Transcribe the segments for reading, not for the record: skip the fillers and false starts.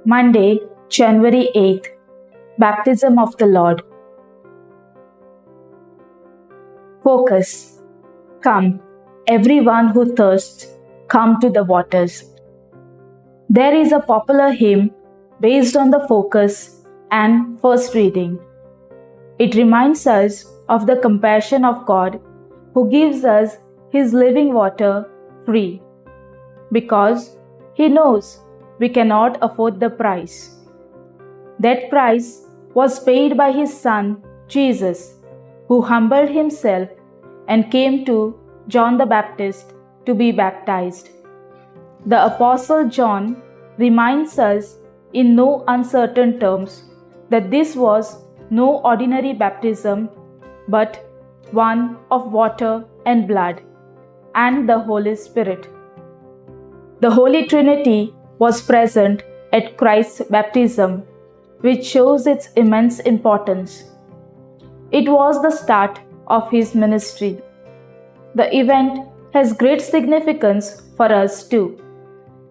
Monday, January 8th, Baptism of the Lord. Focus. Come, everyone who thirsts, come to the waters. There is a popular hymn based on the focus and first reading. It reminds us of the compassion of God who gives us His living water free, because He knows we cannot afford the price. That price was paid by His Son, Jesus, who humbled Himself and came to John the Baptist to be baptized. The Apostle John reminds us in no uncertain terms that this was no ordinary baptism, but one of water and blood and the Holy Spirit. The Holy Trinity was present at Christ's baptism, which shows its immense importance. It was the start of His ministry. The event has great significance for us too,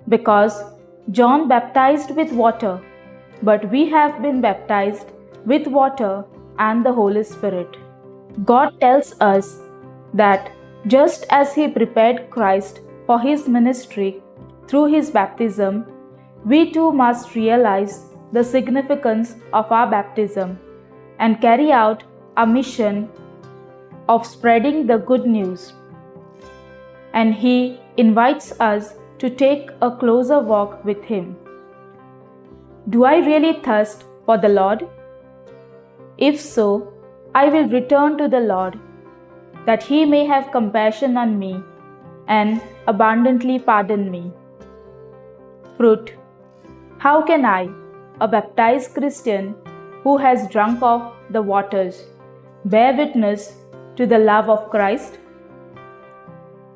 because John baptized with water, but we have been baptized with water and the Holy Spirit. God tells us that just as He prepared Christ for His ministry through His baptism, we too must realize the significance of our baptism and carry out our mission of spreading the good news. And He invites us to take a closer walk with Him. Do I really thirst for the Lord? If so, I will return to the Lord, that He may have compassion on me and abundantly pardon me. Fruit. How can I, a baptized Christian who has drunk of the waters, bear witness to the love of Christ?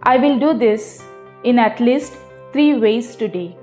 I will do this in at least 3 ways today.